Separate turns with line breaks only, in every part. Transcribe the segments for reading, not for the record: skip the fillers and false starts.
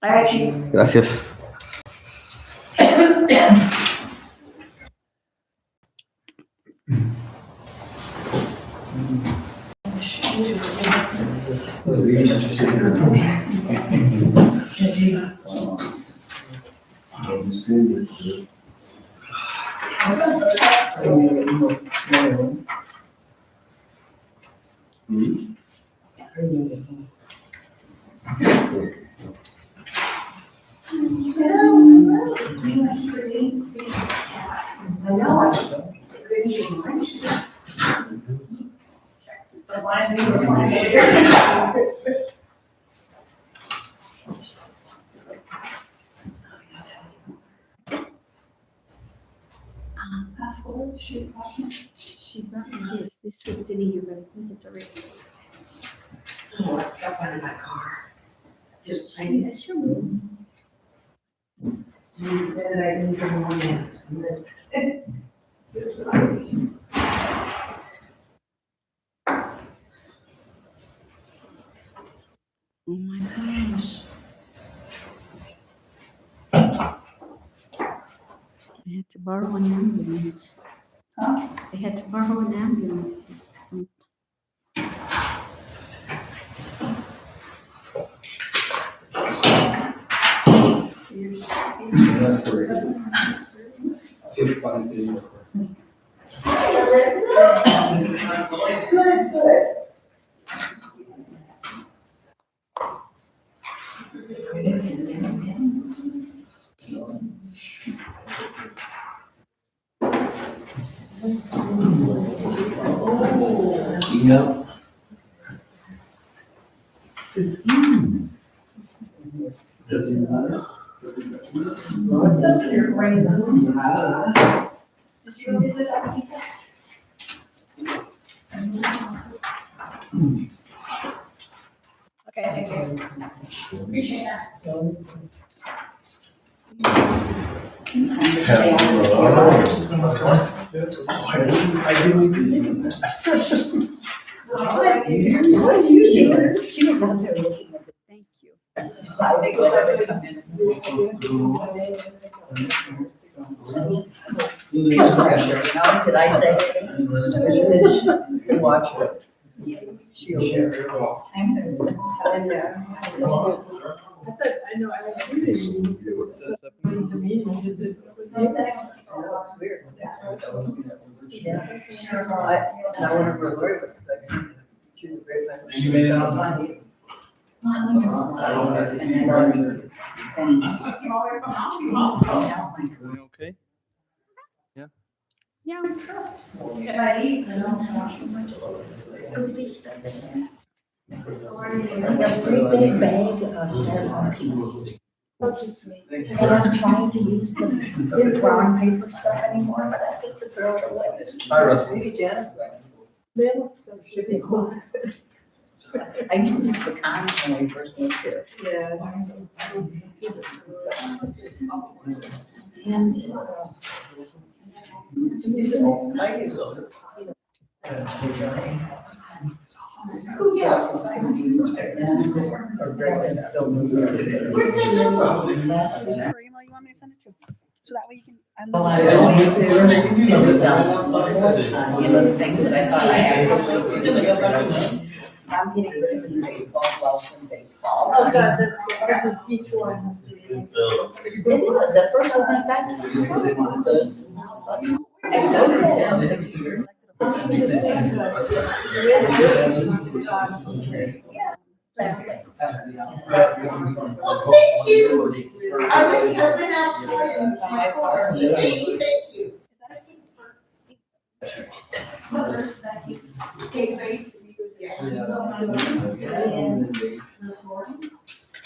Gracias.
She brought me this. This is sitting here, but I think it's a regular.
Oh, I got one in my car. Just
She sure will.
and then I didn't come on else. And then.
Oh my gosh. They had to borrow an ambulance.
Huh?
They had to borrow an ambulance.
Yep.
It's you. What's up here, Brandon?
Did you go visit Akita? Okay, thank you. Appreciate that.
She was out there looking at it. Thank you.
Did I say? Watch it. She'll share it all.
I know, I
That's weird. And I wonder where Lori was, because I seen it through the grapevine.
You made it out? Okay.
Yeah, I'm sure.
I got 3 big bags of styrofoam peanuts. And I'm trying to use the big brown paper stuff anymore, but I think the girl will like this.
Hi, Russell.
Maybe Janice.
I used to use pecans when we first moved here. And
Still moving.
Where email you want me to send it to? So that way you can.
You know, the things that I thought I had something. I'm getting rid of his baseball gloves and baseballs.
Oh, God, that's good. Each one has to be.
it was at first I think I wanted those. I know that 6 years.
Thank you. I really have been outside in my car. Thank you. Is that a case for? Mother, is that cake face? Yeah. So my niece is in this morning,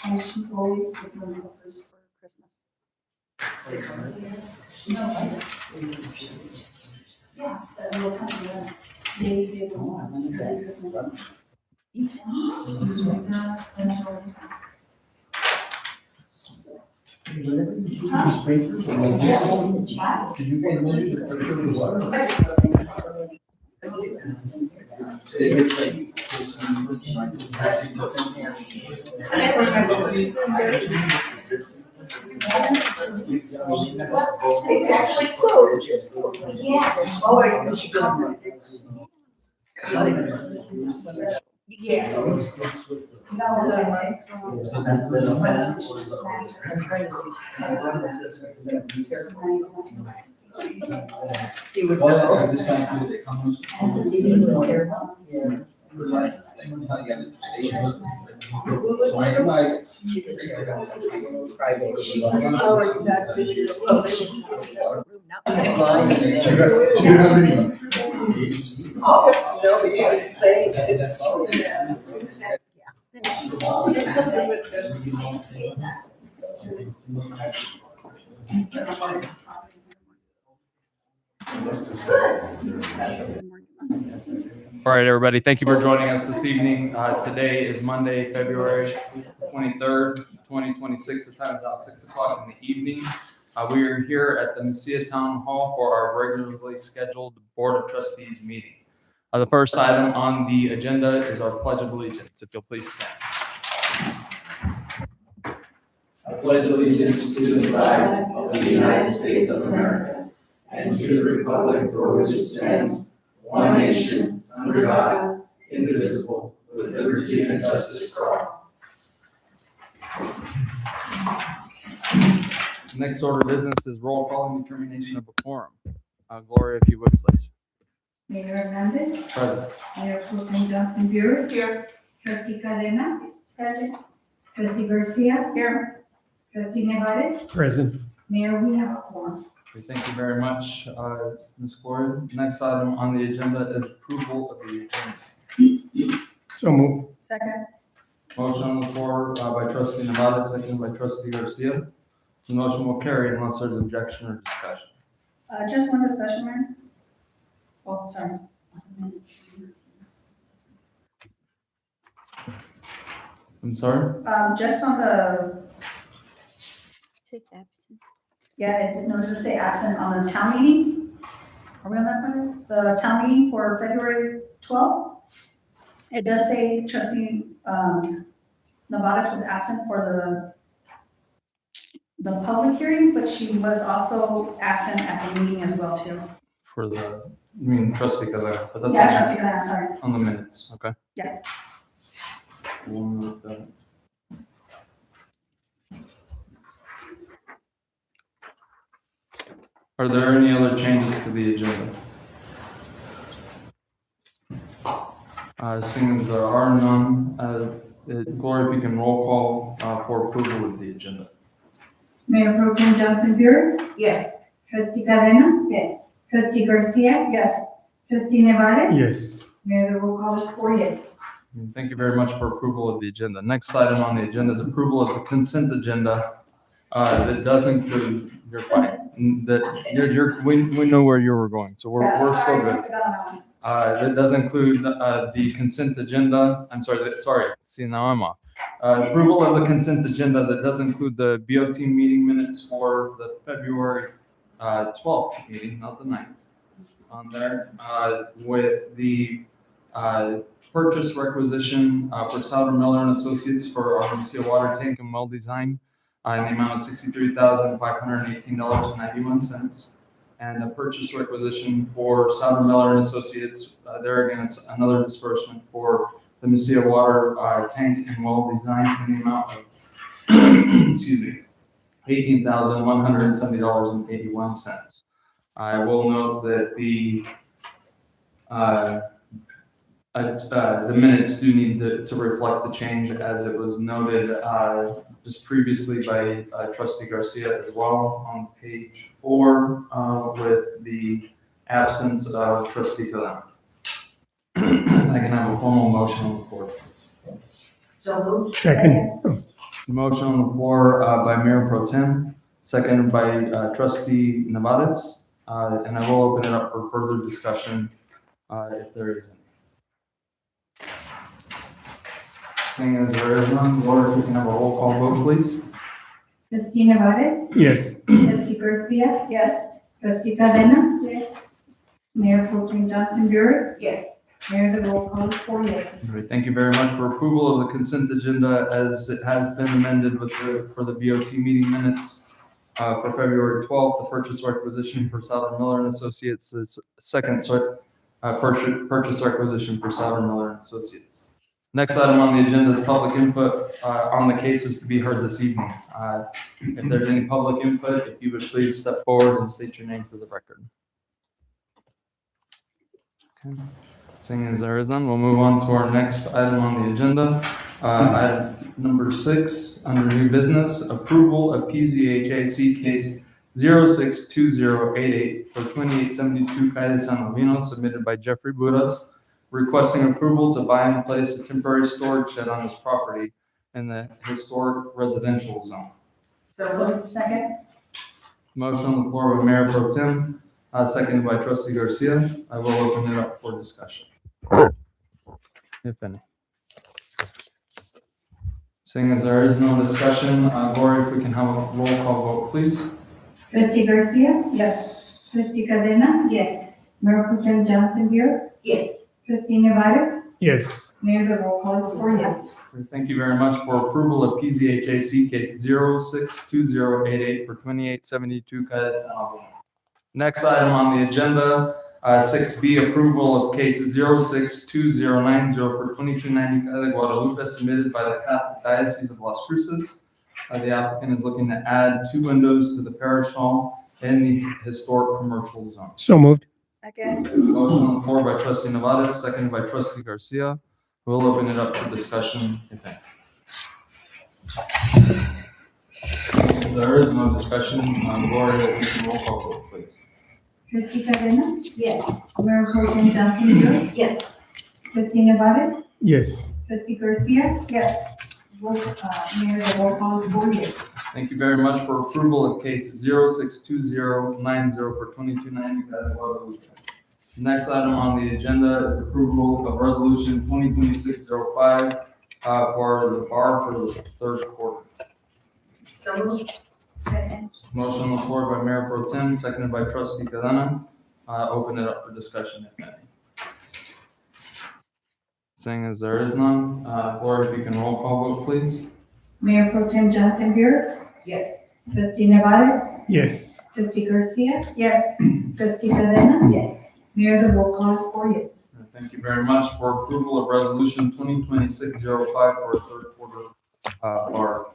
and she always gets on the first for Christmas. No. Yeah, that little company, they want Christmas.
It's like.
It's actually closed. Yes. Oh, and she comes in. Yes. No, it's
He would
Well,
know.
I just kind of feel it comes.
As a DD was there.
Like, how you got stations. So I might.
She was there. Private. She was.
Oh, exactly. Oh, she-
Do you have any?
Oh, no, it's saying.
All right, everybody, thank you for joining us this evening. Today is Monday, February 23rd, 2026. The time is now 6 o'clock in the evening. We are here at the Mesilla Town Hall for our regularly scheduled Board of Trustees meeting. The first item on the agenda is our Pledge of Allegiance. If you'll please stand. I pledge allegiance to the flag of the United States of America and to the republic for which it stands, one nation, under God, indivisible, with liberty and justice for all. Next order of business is roll call and determination of a quorum. Gloria, if you would, please.
Mayor Hernandez,
Present.
Mayor Pro Tem Johnson Burr.
Here.
Trustee Cadena. Present. Trustee Garcia. Here. Trustee Nevares.
Present.
Mayor, we have a quorum.
Okay, thank you very much, Ms. Gloria. Next item on the agenda is approval of the agenda.
So move.
Second.
Motion on the floor by trustee Nevada, second by trustee Garcia. The motion will carry unless there's objection or discussion.
Just one discussion, Mayor. Oh, sorry.
I'm sorry?
Just on the,
Says absent.
yeah, it noted to say absent on the town meeting. Are we on that one? The town meeting for February 12th? It does say trustee, Nevares was absent for the public hearing, but she was also absent at the meeting as well too.
For the, I mean trustee Kazan, but that's
Yeah, trustee Cadena, sorry.
on the minutes, okay?
Yeah.
We'll note that. Are there any other changes to the agenda? Seeing as there are none, Gloria, if you can roll call for approval of the agenda.
Mayor Pro Tem Johnson Burr.
Yes.
Trustee Cadena.
Yes.
Trustee Garcia.
Yes.
Trustee Nevares.
Yes.
Mayor, the roll call is 4-0.
Thank you very much for approval of the agenda. Next item on the agenda is approval of the consent agenda that does include, you're fine, that we know where you were going, so we're still good. That does include the consent agenda, see, now I'm off. Approval of the consent agenda that does include the BOT meeting minutes for the February 12th meeting, not the 9th, on there, with the purchase requisition for Souter Miller and Associates for our Mesilla water tank and well design in the amount of $63,518.91. And a purchase requisition for Souter Miller and Associates, there again, it's another disbursement for the Mesilla water tank and well design in the amount of, excuse me, $18,170.81. I will note that the minutes do need to reflect the change as it was noted just previously by trustee Garcia as well on page 4 with the absence of trustee Cadena. I can have a formal motion on the floor, please.
So moved.
Second.
Motion on the floor by Mayor Pro Tem, seconded by trustee Nevares, and I will open it up for further discussion if there is any. Seeing as there is none, Laura, if we can have a roll call vote, please.
Trustee Nevares.
Yes.
Trustee Garcia.
Yes.
Trustee Cadena. Yes. Mayor Pro Tem Johnson Burr.
Yes. Mayor, the roll call is 4 yes.
All right, thank you very much for approval of the consent agenda as it has been amended for the BOT meeting minutes for February 12th. The purchase requisition for Souter Miller and Associates is purchase requisition for Souter Miller and Associates. Next item on the agenda is public input on the cases to be heard this evening. If there's any public input, if you would please step forward and state your name for the record. Okay. Seeing as there is none, we'll move on to our next item on the agenda. Item number 6, under new business, approval of PZHAC case 062088 for 2872 Calle San Lovino, submitted by Jeffrey Budas, requesting approval to buy and place a temporary storage shed on his property in the historic residential zone.
So, second?
Motion on the floor by Mayor Pro Tem, seconded by Trustee Garcia. I will open it up for discussion, if any. Seeing as there is no discussion, Lori, if we can have a roll call vote, please.
Trustee Garcia,
Yes.
trustee Cadena,
Yes.
Mayor Pro Tem Johnson Beer,
Yes.
trustee Nevares,
Yes.
Mayor, the roll call is 4 yes.
Thank you very much for approval of PZHAC case 062088 for 2872 Calle San Lovino. Next item on the agenda, 6B, approval of case 062090 for 2290 Calle Guadalupe, submitted by the Catholic Diocese of Las Cruces. The applicant is looking to add 2 windows to the parish hall in the historic commercial zone.
So moved.
Second?
Motion on the floor by trustee Nevares, seconded by trustee Garcia. We'll open it up for discussion, if any. If there is no discussion, Gloria, you can roll call vote, please.
Trustee Cadena,
Yes.
Mayor Pro Tem Johnson Beer,
Yes.
trustee Nevares,
Yes.
trustee Garcia,
Yes.
Mayor, the roll call is 4 yes.
Thank you very much for approval of case 062090 for 2290 Calle Guadalupe. Next item on the agenda is approval of resolution 2026-05 for the bar for the third quarter.
So moved.
Second?
Motion on the floor by Mayor Pro Tem, seconded by trustee Cadena. Open it up for discussion, if any. Seeing as there is none, Gloria, if you can roll call vote, please.
Mayor Pro Tem Johnson Beer,
Yes.
trustee Nevares,
Yes.
trustee Garcia,
Yes.
trustee Cadena,
Yes.
Mayor, the roll call is 4 yes.
Thank you very much for approval of resolution 2026-05 for a third quarter bar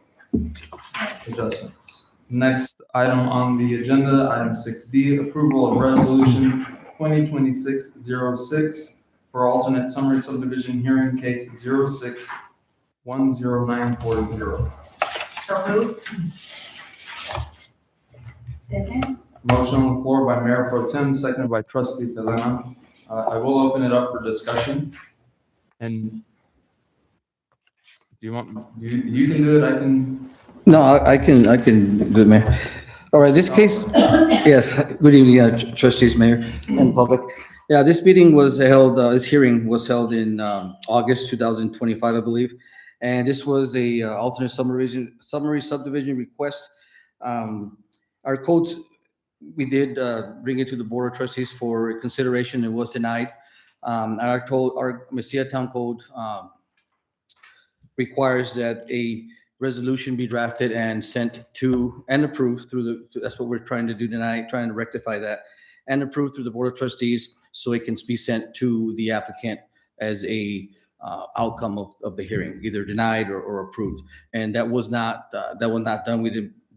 adjustments. Next item on the agenda, item 6D, approval of resolution 2026-06 for alternate summary subdivision hearing case 06-10940.
So moved.
Second?
Motion on the floor by Mayor Pro Tem, seconded by trustee Cadena. I will open it up for discussion. And do you want, you can do it, I can.
No, I can do it, Mayor. All right, this case, yes, good evening, trustees, Mayor, and public. Yeah, this meeting was held, this hearing was held in August 2025, I believe. And this was a alternate summary subdivision request. Our codes, we did bring it to the Board of Trustees for consideration. It was denied. Our Mesilla Town Code requires that a resolution be drafted and sent to and approved through that's what we're trying to do tonight, trying to rectify that, and approved through the Board of Trustees so it can be sent to the applicant as a outcome of the hearing, either denied or approved. And that was not done.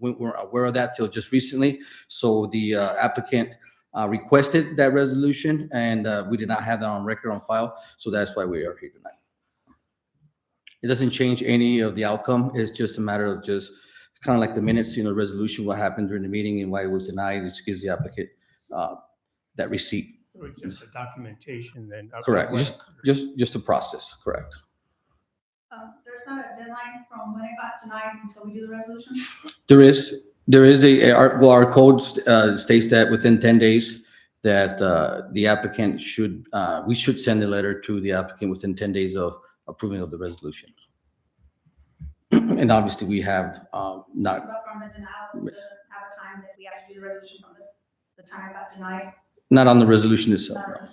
We weren't aware of that till just recently. So the applicant requested that resolution, and we did not have that on record on file. So that's why we are here tonight. It doesn't change any of the outcome. It's just a matter of just kind of like the minutes, resolution, what happened during the meeting and why it was denied. It just gives the applicant that receipt.
So it's just a documentation then.
Correct. Just a process. Correct.
There's not a deadline from when it got denied until we do the resolution?
There is our code states that within 10 days that the applicant we should send a letter to the applicant within 10 days of approving of the resolution. And obviously we have not.
But from the denial, it doesn't have a time that we have to do the resolution from the time it got denied?
Not on the resolution itself.
Okay.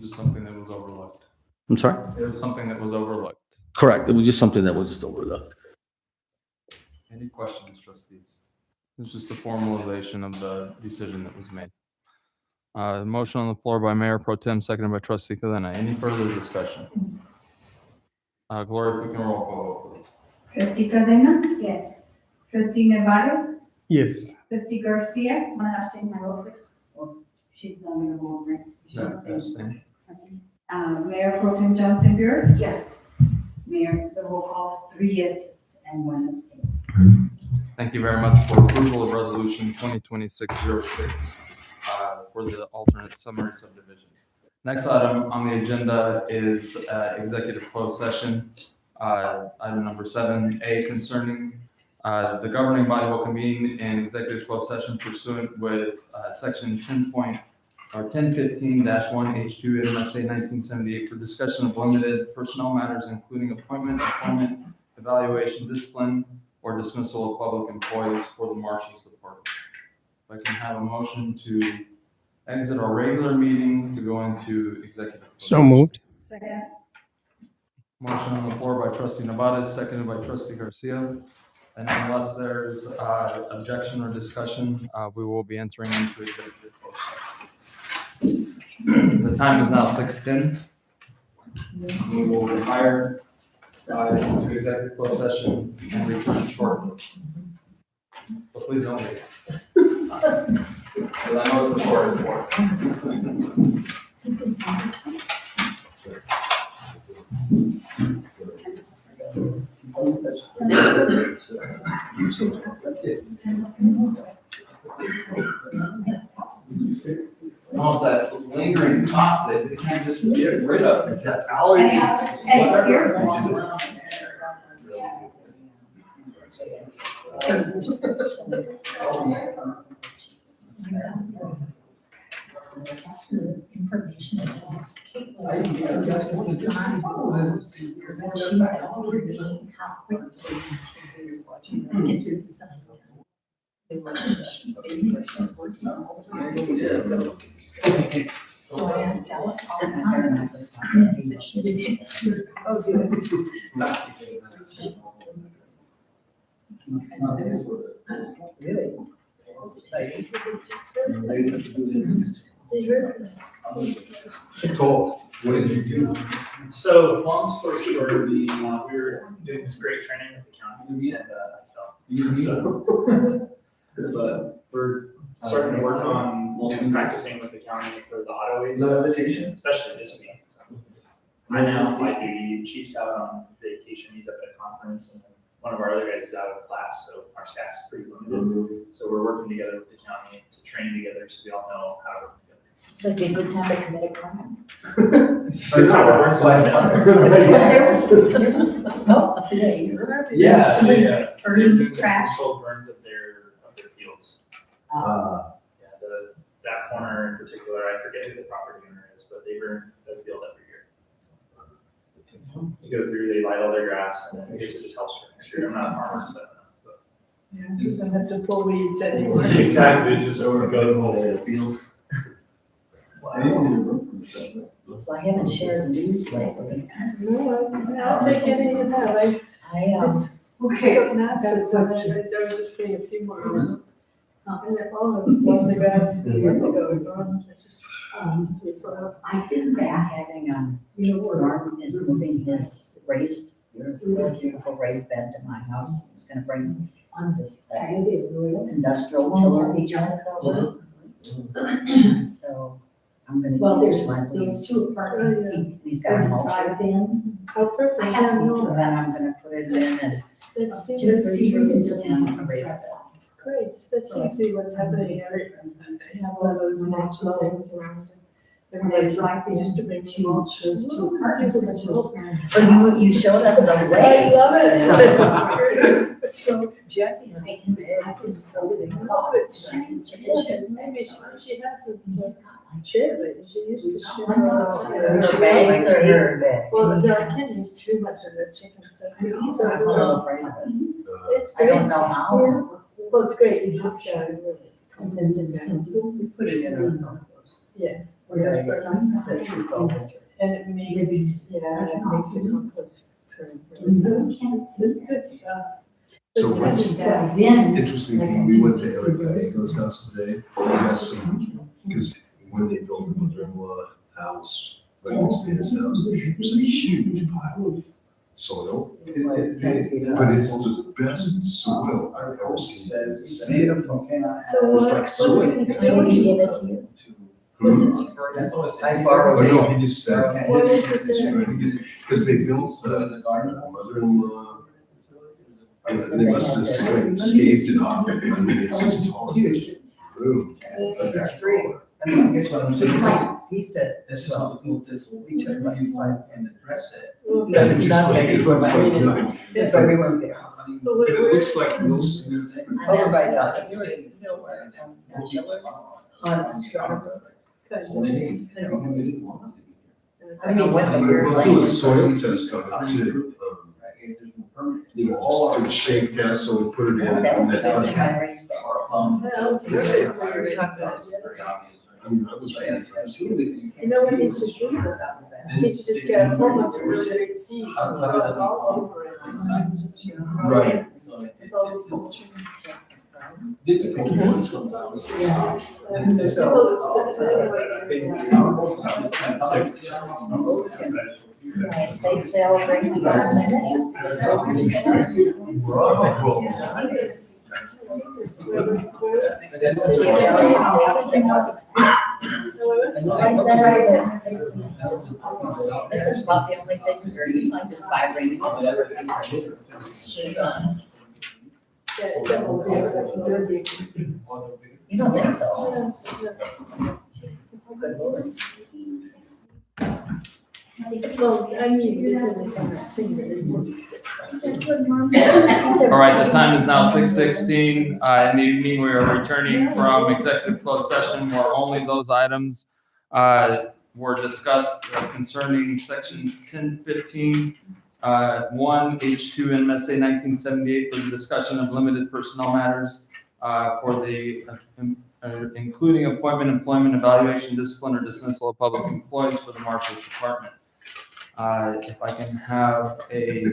just something that was overlooked.
I'm sorry?
It was something that was overlooked.
Correct. It was just something that was just overlooked.
Any questions, trustees? It's just a formalization of the decision that was made. Motion on the floor by Mayor Pro Tem, seconded by Trustee Cadena. Any further discussion? Gloria, if we can roll call vote, please.
Trustee Cadena?
Yes.
Trustee Nevares?
Yes.
Trustee Garcia?
I'm gonna abstain my vote, please.
She's not gonna go over.
No, abstain.
Mayor Pro Tem Johnson Burr?
Yes.
Mayor, the roll call, 3 yeses and 1 abstain.
Thank you very much for approval of resolution 2026-06 for the alternate summary subdivision. Next item on the agenda is executive closed session. Item number 7A concerning the governing body will convene in executive closed session pursuant with section 1015-1H2 MSA 1978 for discussion of limited personnel matters, including appointment, employment, evaluation, discipline, or dismissal of public employees for the Marshals Department. If I can have a motion to exit our regular meeting to go into executive. closed
So
session.
moved.
Second.
Motion on the floor by Trustee Nevares, seconded by Trustee Garcia. And unless there's objection or discussion, we will be entering into executive closed session. The time is now 6:10. We will retire into executive closed session and return shortly. But please don't leave. Because I know it's a short report. Almost that lingering cough that they can't just get rid of. It's that allergy. Whatever.
Information is she's asking me how quickly to get your design. She's busy, she's working over. So I asked Ella all the time, but she didn't say, oh, good.
What did you do?
So, long story short, we were doing this great training with the county and I fell. But we're starting to work on practicing with the county for the auto aids, especially this week. So I now fly duty, Chief's out on vacation, he's up at a conference, and then one of our other guys is out of class, so our staff's pretty limited. So we're working together with the county to train together so we all know how to work together.
So it'd be a good time to commit a crime. There was smoke today, you remember?
Yeah.
Burning
They're doing
trash.
controlled burns of their fields. Yeah, that corner in particular, I forget who the property owner is, but they burn their field every year. You go through, they light all their grass, and then I guess it just helps for next year. I'm not a farmer, so I don't know.
You don't have to pull weeds anymore.
But exactly, just over go the whole field.
So I haven't shared these lately.
No, I'll take any of that.
I,
Okay. That's, I was just putting a few more. And they're all the ones I got a year ago. So
I've been having, Norm is moving his raised, beautiful raised bed to my house. He's gonna bring on this industrial tiller he drives over. So I'm gonna use one of these.
two apartments.
He's got a mulcher.
How perfect.
I have a mulcher, and I'm gonna put it in and
Let's see.
just see where this is in a raised bed.
Great, that seems to be what's happening. I have all those mulch things around. Everybody like, they used to bring mulches to apartments.
But you showed us the way.
I love it.
So Jackie, I think so.
Maybe she hasn't just shared it, she used to share.
Her bags or her bag?
Well, no, I can't use too much of the chicken stuff.
I'm a little afraid of it.
It's
I
great.
don't know how.
Well, it's great, you just gotta really.
We put it in our compost.
Yeah.
That's it's always.
And it makes, yeah, it makes it compost. It's good stuff.
So
It's
what's
kind of fast.
interesting thing, we went to Eric Glasgow's house today, he has some, because when they built the mother-in-law house, right next to his house, there's a huge pile of soil, but it's the best soil I've ever seen.
It's beautiful.
So
It's
what,
like soy.
what is he
Did
doing?
he give it to you?
What's his,
I
Oh,
borrowed
no,
it.
he just said,
what is it
he's
that-
trying to get, because they built the mother-in-law, and they must have scaved it off, I mean, it's as tall as this room.
It's free. I mean, guess what I'm saying? He said, this is all the this, we took money from and address it.
And it's just like, it looks like nothing,
It's like we weren't there.
So what,
but it looks like real smooth.
Over by the, on Strasbourg. I mean, what the weird
We'll do a
language.
soil test on it too. You know, just do a shake test, so we put it in and
That would be
then
good
touch
to
it.
try raise back.
well, this is where we talked about.
I mean, I was really fascinated.
You know what he should do? He should just get a whole bunch of really big seeds and throw it all over it.
Right.
With all those mulches.
My estate sale bring me on Let's see if everybody stays. I said I was 60. This is about the only thing where you can just buy rings. You don't think so? Good Lord.
Well, I mean, because it's on that thing that it
That's what Mom said.
All right, the time is now 6:16. In the evening, we are returning from executive closed session where only those items were discussed concerning section 1015, 1H2 MSA 1978 for the discussion of limited personnel matters for the including appointment, employment, evaluation, discipline, or dismissal of public employees for the Marshals Department. If I can have a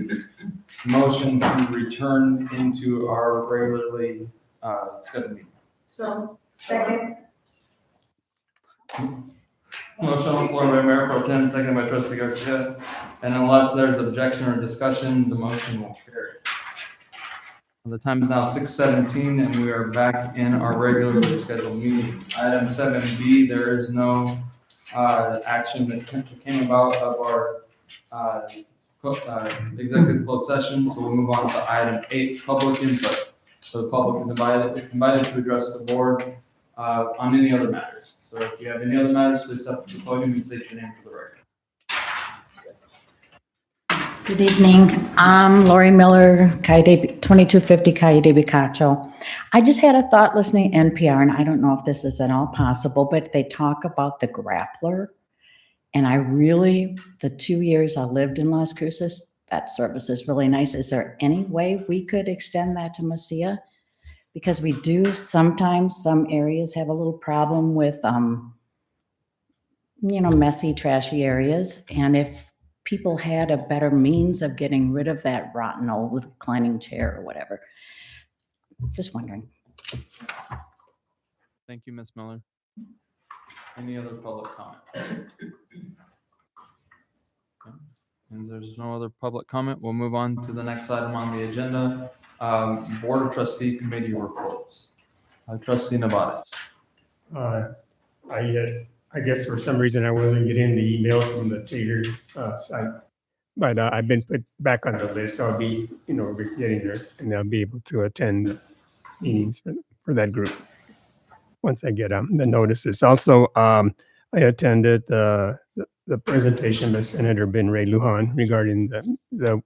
motion to return into our regularly scheduled meeting.
So, second,
Motion on the floor by Mayor Pro Tem, second by Trustee Garcia. And unless there's objection or discussion, the motion will carry. The time is now 6:17 and we are back in our regularly scheduled meeting. Item 7B, there is no action that came about of our executive closed session, so we'll move on to item 8, public input. So the public is invited to address the board on any other matters. So if you have any other matters, please step to the podium and state your name for the record.
Good evening. I'm Lori Miller, 2250 Calle de Picacho. I just had a thought listening to NPR, and I don't know if this is at all possible, but they talk about the grappler. And I really, the 2 years I lived in Las Cruces, that service is really nice. Is there any way we could extend that to Mesilla? Because we do sometimes, some areas have a little problem with, messy, trashy areas. And if people had a better means of getting rid of that rotten old reclining chair or whatever. Just wondering.
Thank you, Ms. Miller. Any other public comment? Okay. And there's no other public comment. We'll move on to the next item on the agenda. Board of Trustee Committee reports. Trustee Nevadas.
I guess for some reason I wasn't getting the emails from the Taylor site, but I've been put back on the list. So I'll be, getting there, and I'll be able to attend meetings for that group once I get the notices. Also, I attended the presentation by Senator Ben Ray Lujan regarding the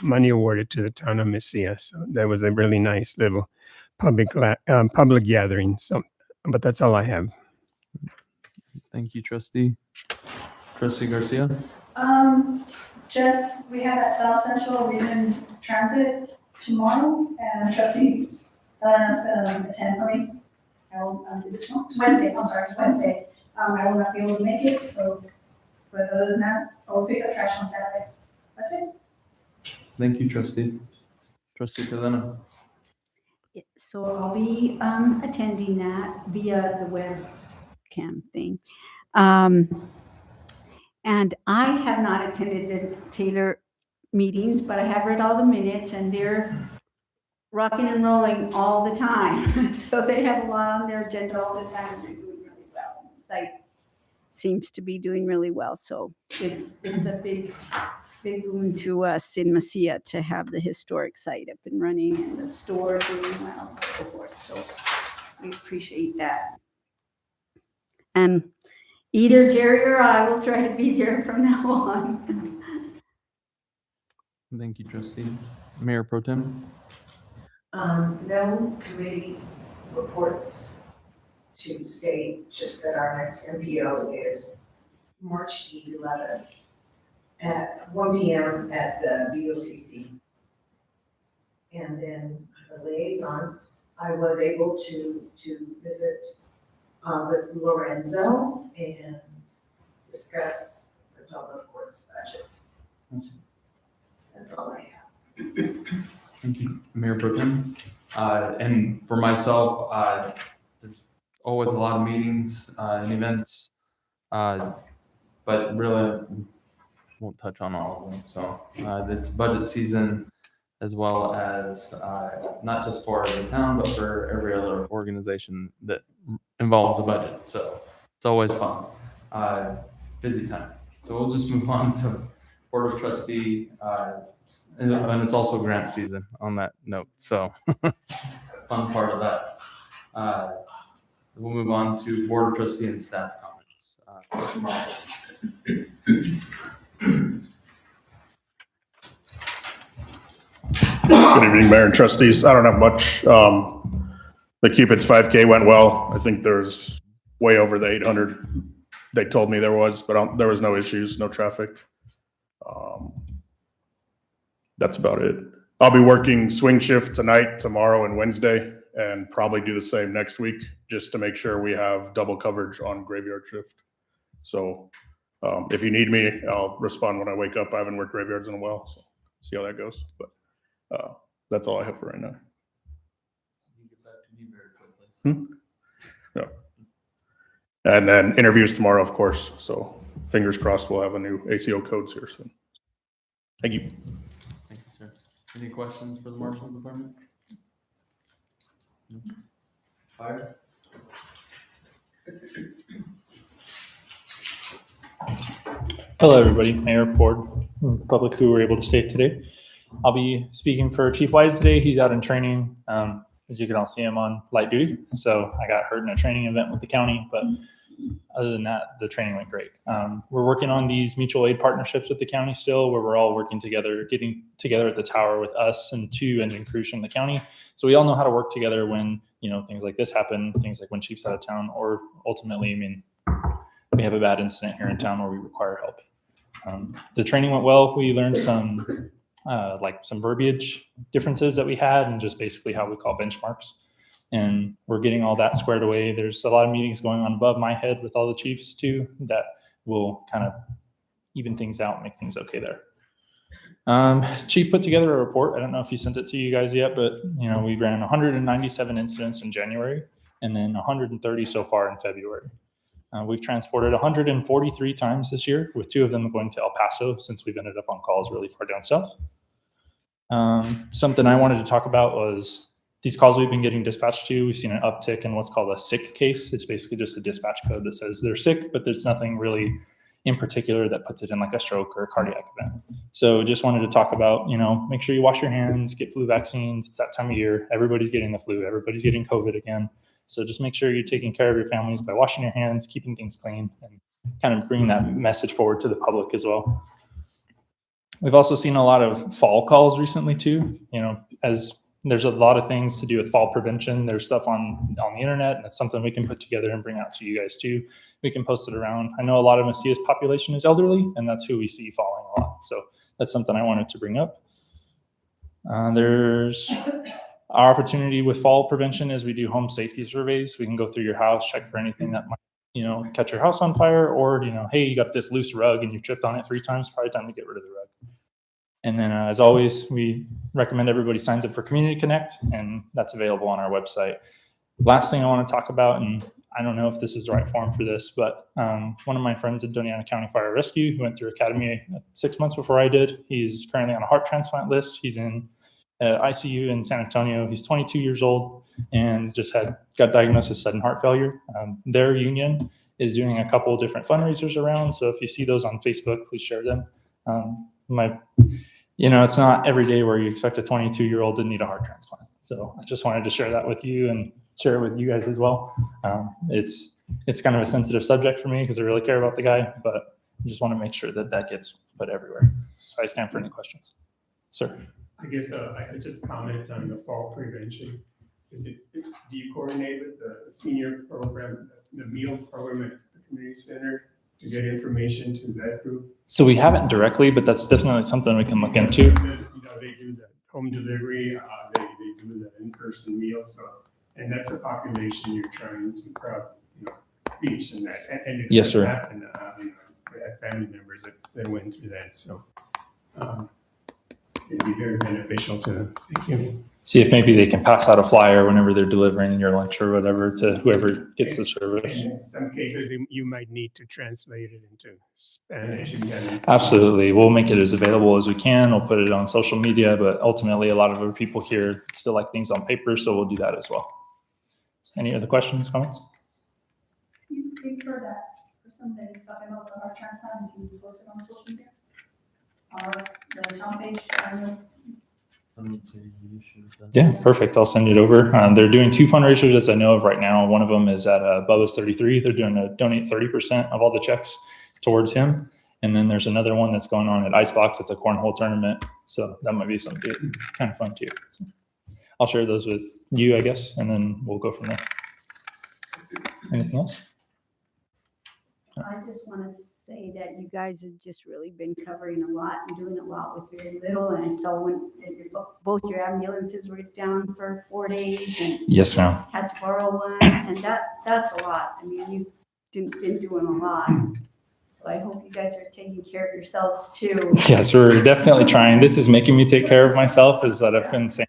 money awarded to the town of Mesilla. So that was a really nice little public gathering. So, but that's all I have.
Thank you, Trustee. Trustee Garcia.
we have that South Central Region Transit tomorrow, and Trustee Elena's gonna attend for me. Wednesday, Wednesday. I will not be able to make it, so, but other than that, I'll pick up trash on Saturday. That's it.
Thank you, trustee. Trustee Cadena.
So I'll be attending that via the webcam thing. And I have not attended the Taylor meetings, but I have read all the minutes and they're rocking and rolling all the time. So they have a lot on their agenda all the time. They're doing really well. The site seems to be doing really well. So it's a big boon to us in Mesilla to have the historic site up and running and the store doing well and so forth. So we appreciate that. And either Jerry or I will try to be there from now on.
Thank you, trustee. Mayor Pro Tem.
No committee reports to state, just that our next MPO is March 11th at 1 p.m. at the BOCC. And then the liaison, I was able to visit with Lorenzo and discuss the public works budget. That's all I have.
Thank you, Mayor Pro Tem. And for myself, there's always a lot of meetings and events, but really won't touch on all of them. So it's budget season as well as not just for the town, but for every other organization that involves a budget. So it's always fun. Busy time. So we'll just move on to Board of Trustee, and it's also grant season on that note. So fun part of that. We'll move on to Board of Trustee and staff comments. Mr. Marshall.
Good evening, Mayor and trustees. I don't have much. The Cupid's 5K went well. I think there's way over the 800 they told me there was, but there was no issues, no traffic. That's about it. I'll be working swing shift tonight, tomorrow, and Wednesday, and probably do the same next week, just to make sure we have double coverage on graveyard shift. So if you need me, I'll respond when I wake up. I haven't worked graveyards in a while, so see how that goes. But that's all I have for right now.
You get back to me very quickly.
Yeah. And then interviews tomorrow, of course. So fingers crossed we'll have a new ACO codes here soon. Thank you.
Thank you, sir. Any questions for the Marshal's Department? No? Fire?
Hello, everybody. Mayor, board, the public who were able to stay today. I'll be speaking for Chief White today. He's out in training. As you can all see, him on light duty. So I got hurt in a training event with the county, but other than that, the training went great. We're working on these mutual aid partnerships with the county still, where we're all working together, getting together at the tower with us and 2 engine crews from the county. So we all know how to work together when, things like this happen, things like when Chief's out of town, or ultimately, we have a bad incident here in town where we require help. The training went well. We learned some verbiage differences that we had and just basically how we call benchmarks. And we're getting all that squared away. There's a lot of meetings going on above my head with all the chiefs too that will kind of even things out and make things okay there. Chief put together a report. I don't know if he sent it to you guys yet, but we ran 197 incidents in January and then 130 so far in February. We've transported 143 times this year, with 2 of them going to El Paso since we've ended up on calls really far down south. Something I wanted to talk about was these calls we've been getting dispatched to. We've seen an uptick in what's called a sick case. It's basically just a dispatch code that says they're sick, but there's nothing really in particular that puts it in like a stroke or a cardiac event. So just wanted to talk about, make sure you wash your hands, get flu vaccines. It's that time of year. Everybody's getting the flu. Everybody's getting COVID again. So just make sure you're taking care of your families by washing your hands, keeping things clean, and kind of bringing that message forward to the public as well. We've also seen a lot of fall calls recently too, as there's a lot of things to do with fall prevention. There's stuff on the internet, and it's something we can put together and bring out to you guys too. We can post it around. I know a lot of Messilla's population is elderly, and that's who we see falling a lot. So that's something I wanted to bring up. There's our opportunity with fall prevention is we do home safety surveys. We can go through your house, check for anything that might catch your house on fire, or, hey, you got this loose rug and you tripped on it 3 times, probably time to get rid of the rug. And then as always, we recommend everybody signs up for Community Connect, and that's available on our website. Last thing I want to talk about, and I don't know if this is the right forum for this, but one of my friends at Doñana County Fire Rescue, who went through Academy 6 months before I did, he's currently on a heart transplant list. He's in ICU in San Antonio. He's 22 years old and just got diagnosed with sudden heart failure. Their union is doing a couple of different fundraisers around. So if you see those on Facebook, please share them. It's not every day where you expect a 22-year-old to need a heart transplant. So I just wanted to share that with you and share it with you guys as well. It's kind of a sensitive subject for me because I really care about the guy, but I just want to make sure that gets put everywhere. So I stand for any questions. Sir.
I guess I could just comment on the fall prevention. Do you coordinate with the senior program, the meals program at the community center to get information to that group?
So we haven't directly, but that's definitely something we can look into.
They do the home delivery, they do the in-person meals, and that's the population you're trying to reach in that. And it
Yes,
does
sir.
happen, we had family members that went through that, so it'd be very beneficial to
see if maybe they can pass out a flyer whenever they're delivering your lunch or whatever to whoever gets the service.
In some cases, you might need to translate it into Spanish.
Absolutely. We'll make it as available as we can. We'll put it on social media, but ultimately a lot of other people here still like things on paper, so we'll do that as well. Any other questions, comments?
You for that person that is talking about the heart transplant, can you post it on social media? Or the town page?
Yeah, perfect. I'll send it over. They're doing 2 fundraisers as I know of right now. One of them is at Bubba's 33. They're doing a donate 30% of all the checks towards him. And then there's another one that's going on at Icebox. It's a cornhole tournament. So that might be something kind of fun too. So I'll share those with you, I guess, and then we'll go from there. Anything else?
I just want to say that you guys have just really been covering a lot and doing a lot with very little. And I saw when both your ambulances were down for 4 days and
yes, ma'am.
had to borrow one, and that's a lot. I mean, you've been doing a lot. So I hope you guys are taking care of yourselves too.
Yes, we're definitely trying. This is making me take care of myself, is that I've been saying,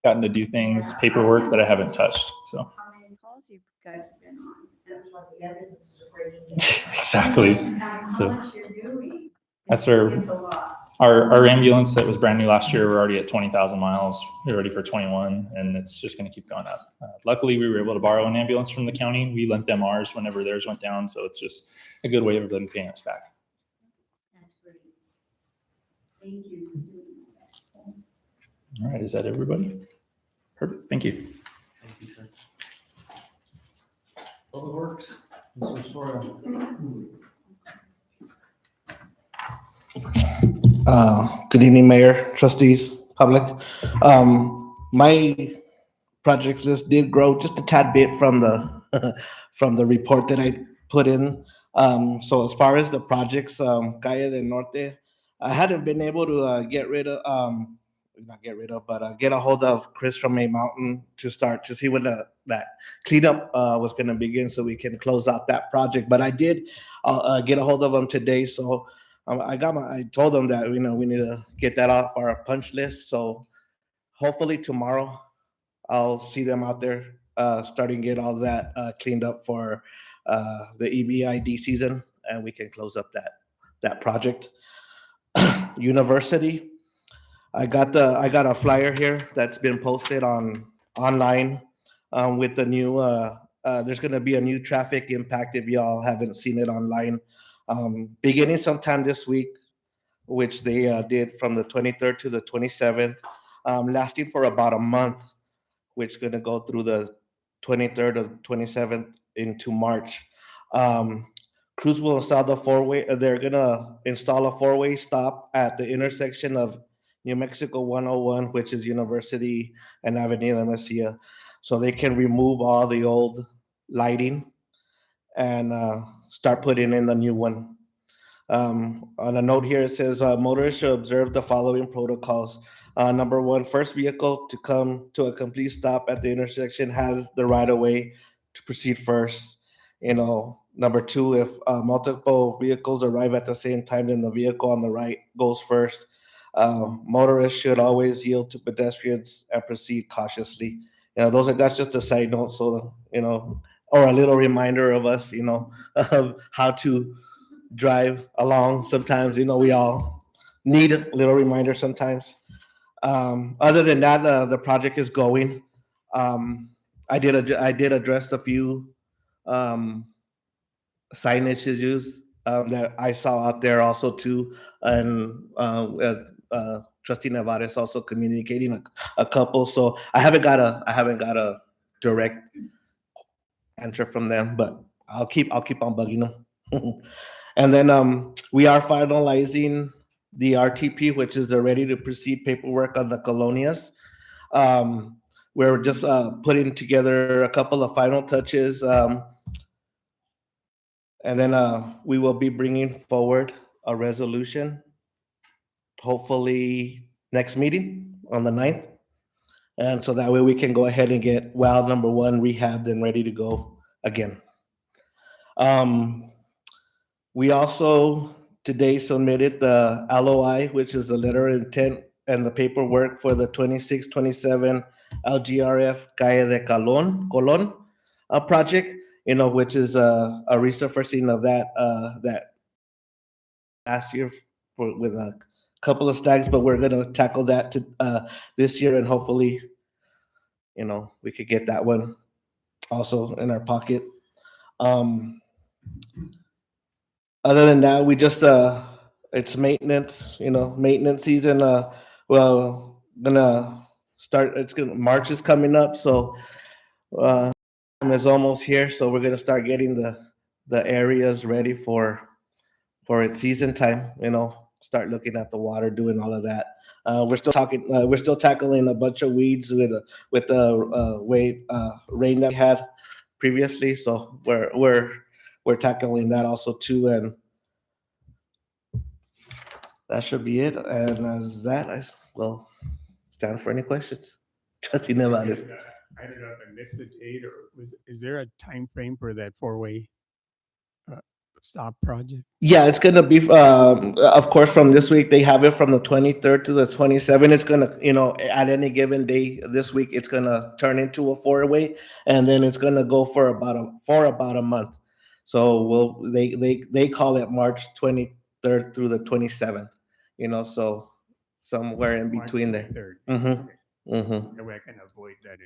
gotten to do things, paperwork that I haven't touched. So
How many calls you guys have been on?
exactly.
How
So
much you're doing.
that's
It's a lot.
our ambulance that was brand new last year. We're already at 20,000 miles. We're ready for 21, and it's just going to keep going up. Luckily, we were able to borrow an ambulance from the county. We lent them ours whenever theirs went down. So it's just a good way of them paying us back.
That's great. Thank you for doing that.
All right. Is that everybody? Perfect. Thank you.
Thank you, sir. Public Works. Mr. Story.
Good evening, Mayor, trustees, public. My projects list did grow just a tad bit from the from the report that I put in. So as far as the projects, Calle del Norte, I hadn't been able to get a hold of Chris from May Mountain to start to see when that cleanup was going to begin, so we can close out that project. But I did get a hold of him today, so I told them that we need to get that off our punch list. So hopefully tomorrow I'll see them out there starting to get all that cleaned up for the EBID season, and we can close up that project. University. I got a flyer here that's been posted online with the new. There's going to be a new traffic impact if y'all haven't seen it online. Beginning sometime this week, which they did from the 23rd to the 27th, lasting for about a month, which is going to go through the 23rd of 27th into March. Crews will install the four-way. They're going to install a four-way stop at the intersection of New Mexico 101, which is University and Avenida Mesilla, so they can remove all the old lighting and start putting in the new one. On a note here, it says motorists should observe the following protocols. Number 1, first vehicle to come to a complete stop at the intersection has the right of way to proceed first. Number two, if multiple vehicles arrive at the same time, then the vehicle on the right goes first. Motorists should always yield to pedestrians and proceed cautiously. That's just a side note, so or a little reminder of us, of how to drive along. Sometimes, we all need a little reminder sometimes. Other than that, the project is going. I did address a few signage issues that I saw out there also too, and Trustee Nevares also communicating a couple. So I haven't got a direct answer from them, but I'll keep on bugging them. And then we are finalizing the RTP, which is the ready to proceed paperwork on the colonias. We're just putting together a couple of final touches. And then we will be bringing forward a resolution, hopefully next meeting on the 9th. And so that way we can go ahead and get well number 1 rehabbed and ready to go again. We also today submitted the LOI, which is the letter of intent and the paperwork for the 26-27 LGRF Calle de Colon project, which is a resurfacing of that last year with a couple of snags, but we're going to tackle that this year, and hopefully, we could get that one also in our pocket. Other than that, we just it's maintenance, maintenance season. Gonna start. March is coming up, so is almost here. So we're gonna start getting the areas ready for its season time. Start looking at the water, doing all of that. We're still tackling a bunch of weeds with the rain that we had previously. So we're tackling that also too, and that should be it. And as that, I will stand for any questions. Trustee Nevares.
I don't know if I missed the date, or is there a time frame for that 4-way stop project?
Yeah, it's gonna be, of course, from this week. They have it from the 23rd to the 27th. It's gonna, at any given day this week, it's gonna turn into a 4-way, and then it's gonna go for about a month. So they call it March 23rd through the 27th. So somewhere in
March
between there.
23rd.
Mm-hmm.
That way I can avoid that.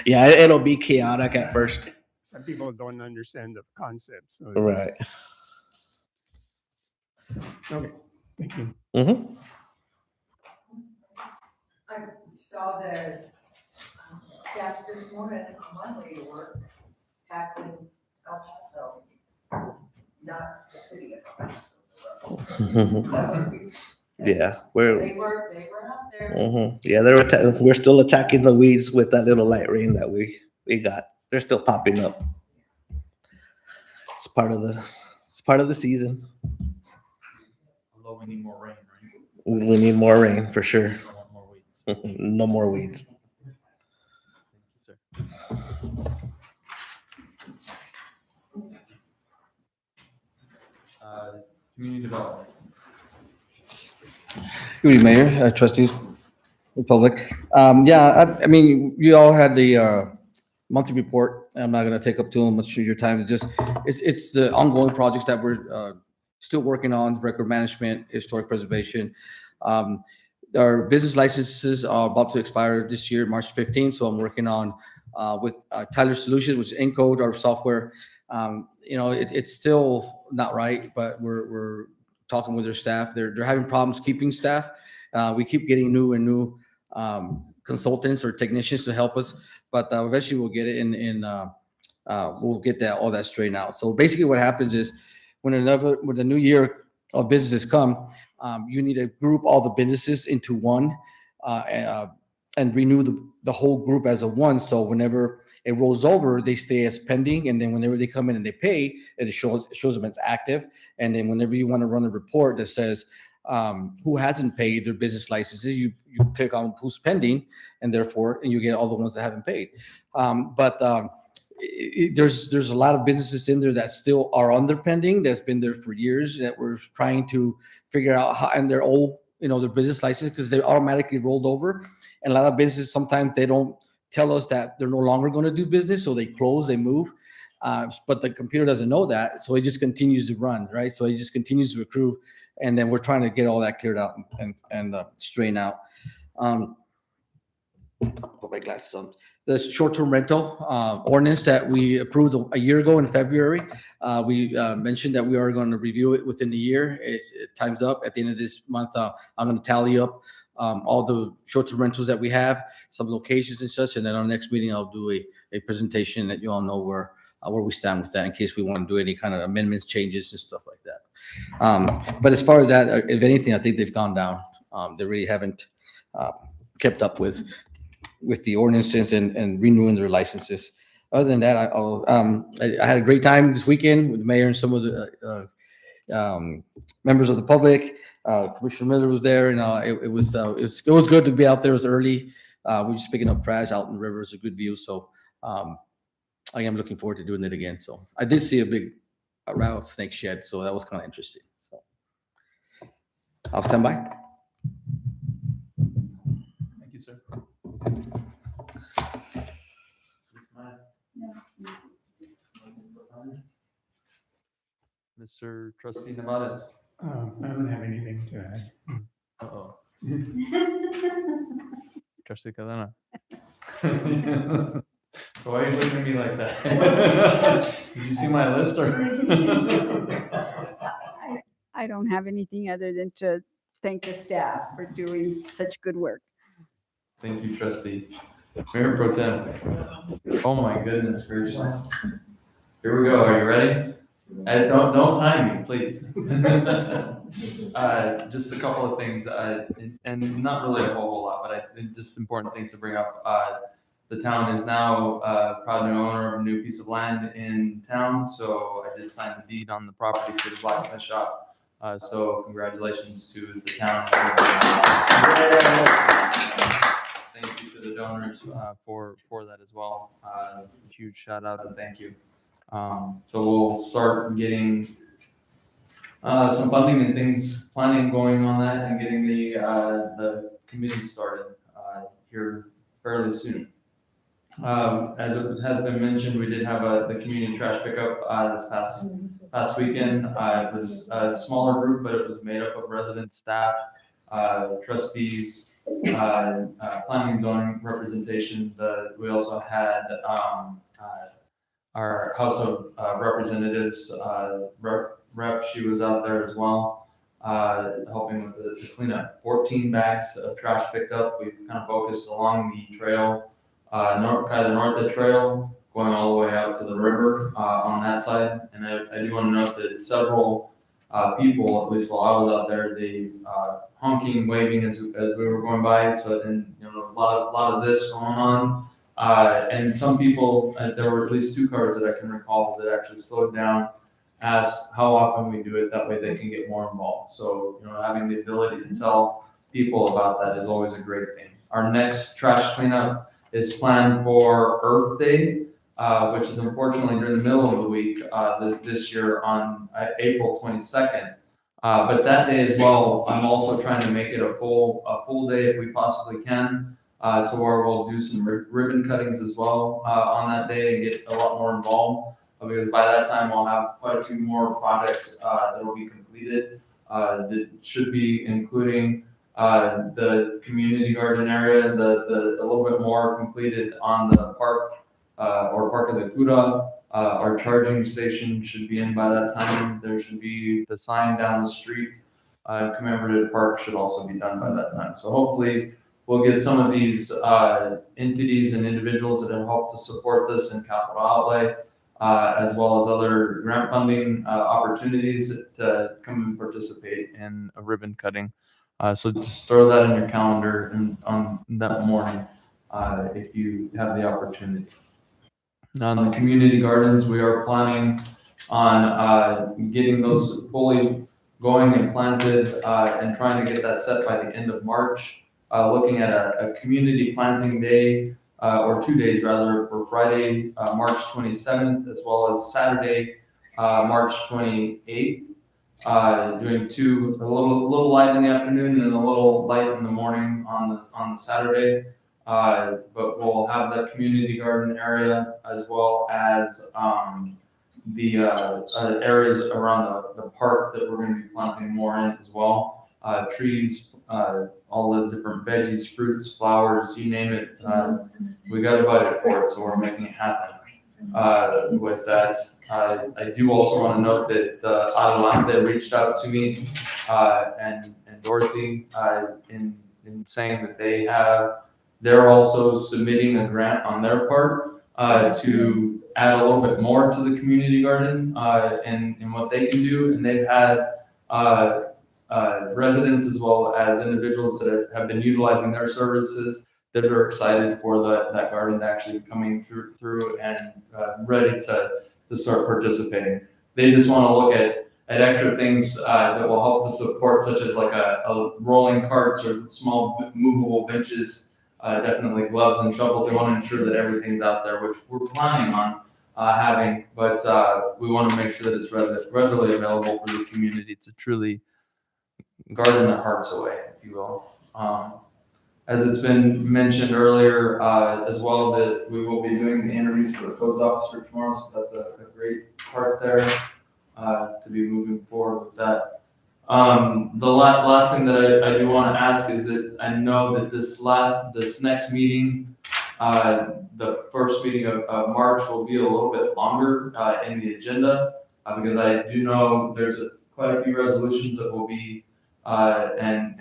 Yeah, it'll be chaotic at first.
Some people don't understand the concept. So
Right.
Okay, thank you.
Mm-hmm.
I saw the staff this morning on Monday work tackling El Paso, not the city of El Paso. So,
Yeah,
they were out there.
Mm-hmm. Yeah, we're still attacking the weeds with that little light rain that we got. They're still popping up. It's part of the season.
Although we need more rain, right?
We need more rain for sure.
I want more weeds.
No more weeds.
Thank you, sir. Community development.
Good evening, Mayor, trustees, Republic. I mean, you all had the monthly report. I'm not going to take up too much of your time. It's the ongoing projects that we're still working on: record management, historic preservation. Our business licenses are about to expire this year, March 15th. So I'm working on with Tyler Solutions, which is Encode, our software. It's still not right, but we're talking with their staff. They're having problems keeping staff. We keep getting new consultants or technicians to help us, but eventually we'll get it and we'll get all that straightened out. So basically what happens is when the new year of businesses come, you need to group all the businesses into one and renew the whole group as a one. So whenever it rolls over, they stay as pending, and then whenever they come in and they pay, it shows them it's active. And then whenever you want to run a report that says who hasn't paid their business licenses, you click on who's pending, and you get all the ones that haven't paid. there's a lot of businesses in there that still are under pending, that's been there for years, that we're trying to figure out how, and they're all, their business license, because they're automatically rolled over. And a lot of businesses, sometimes they don't tell us that they're no longer going to do business, so they close, they move. But the computer doesn't know that, so it just continues to run, right? So it just continues to accrue, and then we're trying to get all that cleared out and straighten out. Put my glasses on. The short-term rental ordinance that we approved a year ago in February, we mentioned that we are going to review it within the year. Time's up. At the end of this month, I'm going to tally up all the short-term rentals that we have, some locations and such, and then our next meeting, I'll do a presentation that you all know where we stand with that, in case we want to do any kind of amendments, changes, and stuff like that. But as far as that, if anything, I think they've gone down. They really haven't kept up with the ordinances and renewing their licenses. Other than that, I had a great time this weekend with the mayor and some of the members of the public. Commissioner Miller was there, and it was good to be out there. It was early. We were just picking up trash out in the river. It's a good view. So I am looking forward to doing it again. So I did see a big rattlesnake shed, so that was kind of interesting. So I'll stand by.
Thank you, sir. Mr. Trustee Nevades.
I don't have anything to add.
Uh-oh. Trustee Cadena. Why are you looking at me like that? Did you see my list or?
I don't have anything other than to thank the staff for doing such good work.
Thank you, Trustee. Mayor Pro Tem. Oh my goodness gracious. Here we go. Are you ready? Don't time me, please. Just a couple of things, and not really a whole lot, but just important things to bring up. The town is now proud new owner of a new piece of land in town, so I did sign the deed on the property for the blacksmith shop. So congratulations to the town. Thank you to the donors for that as well. Huge shout out and thank you. So we'll start getting some funding and things, planning going on that, and getting the committee started here fairly soon. As it has been mentioned, we did have the community trash pickup this past weekend. It was a smaller group, but it was made up of residents, staff, trustees, planning and zoning representation. We also had our House of Representatives rep, she was out there as well, helping with the cleanup. 14 bags of trash picked up. We've kind of focused along the trail, kind of the North Trail, going all the way out to the river on that side. And I do want to note that several people, at least while I was out there, they honking, waving as we were going by. So, and a lot of this going on. And some people, there were at least 2 cars that I can recall that actually slowed down, asked how often we do it. That way they can get more involved. So, having the ability to tell people about that is always a great thing. Our next trash cleanup is planned for Earth Day, which is unfortunately during the middle of the week this year on April 22nd. But that day as well, I'm also trying to make it a full day if we possibly can. To where we'll do some ribbon cuttings as well on that day and get a lot more involved, because by that time we'll have quite a few more projects that will be completed. That should be including the community garden area, a little bit more completed on the park or Parque de Cura. Our charging station should be in by that time. There should be the sign down the street. Commemorative park should also be done by that time. So hopefully we'll get some of these entities and individuals that have helped to support this in capital outlay, as well as other grant funding opportunities to come and participate in a ribbon cutting. So just throw that in your calendar on that morning if you have the opportunity. On the community gardens, we are planning on getting those fully going and planted and trying to get that set by the end of March. Looking at a community planting day or 2 days rather, for Friday, March 27th, as well as Saturday, March 28th. Doing a little light in the afternoon and a little light in the morning on the Saturday. But we'll have that community garden area as well as the areas around the park that we're going to be planting more in as well. Trees, all the different veggies, fruits, flowers, you name it. We got a budget for it, so we're making it happen. With that, I do also want to note that Adelante reached out to me and Dorothy in saying that they're also submitting a grant on their part to add a little bit more to the community garden and what they can do. And they've had residents as well as individuals that have been utilizing their services that are excited for that garden to actually be coming through and ready to start participating. They just want to look at extra things that will help to support, such as like a rolling carts or small movable benches, definitely gloves and shovels. They want to ensure that everything's out there, which we're planning on having, but we want to make sure that it's readily available for the community to truly garden their hearts away, if you will. As it's been mentioned earlier, as well, that we will be doing the interviews for the codes officer tomorrow, so that's a great part there to be moving forward with that. The last thing that I do want to ask is that I know that this next meeting, the first meeting of March, will be a little bit longer in the agenda because I do know there's quite a few resolutions that will be and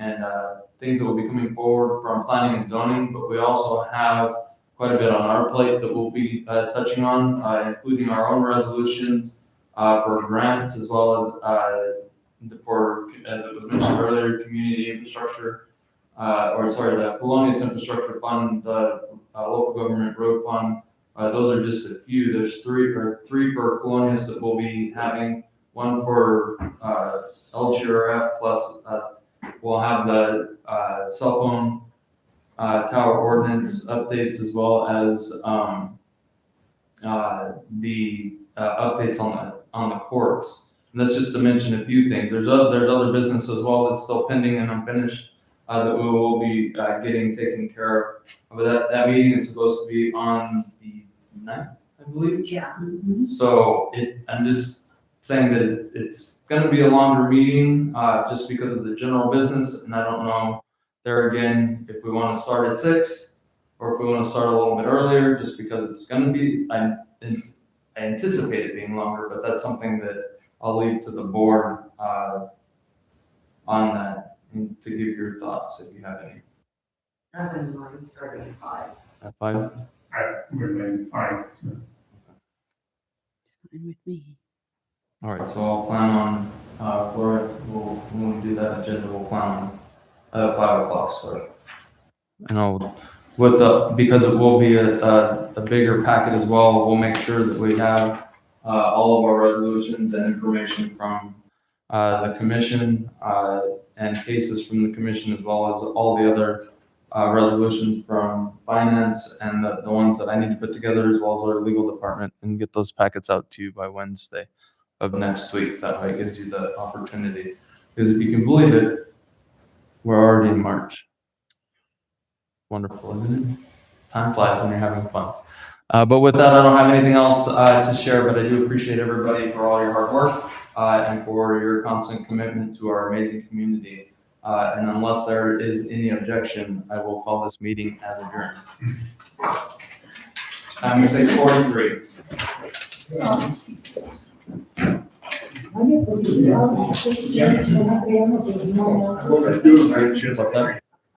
things that will be coming forward from planning and zoning, but we also have quite a bit on our plate that we'll be touching on, including our own resolutions for grants, as well as for, as it was mentioned earlier, community infrastructure, the Colonias Infrastructure Fund, the local government road fund. Those are just a few. There's three for Colonias that we'll be having, one for LGRF, plus we'll have the cell phone tower ordinance updates, as well as the updates on the courts. And that's just to mention a few things. There's other business as well that's still pending and unfinished that we will be getting taken care of. But that meeting is supposed to be on the 9th, I believe.
Yeah.
So I'm just saying that it's going to be a longer meeting just because of the general business, and I don't know there again if we want to start at 6 or if we want to start a little bit earlier, just because it's going to be. I anticipate it being longer, but that's something that I'll leave to the board on that and to give your thoughts if you have any.
I wouldn't mind starting at 5.
At 5?
I would like 5. So.
Fine with me.
All right, so I'll plan on when we do that agenda, we'll plan on 5 o'clock start. And because it will be a bigger packet as well, we'll make sure that we have all of our resolutions and information from the commission and cases from the commission, as well as all the other resolutions from finance and the ones that I need to put together, as well as our legal department, and get those packets out to you by Wednesday of next week. That way it gives you the opportunity. Because if you can believe it, we're already in March. Wonderful, isn't it? Time flies when you're having fun. But with that, I don't have anything else to share, but I do appreciate everybody for all your hard work and for your constant commitment to our amazing community. And unless there is any objection, I will call this meeting as adjourned. Time is 6:43.
Oye, porque yo,
What's that?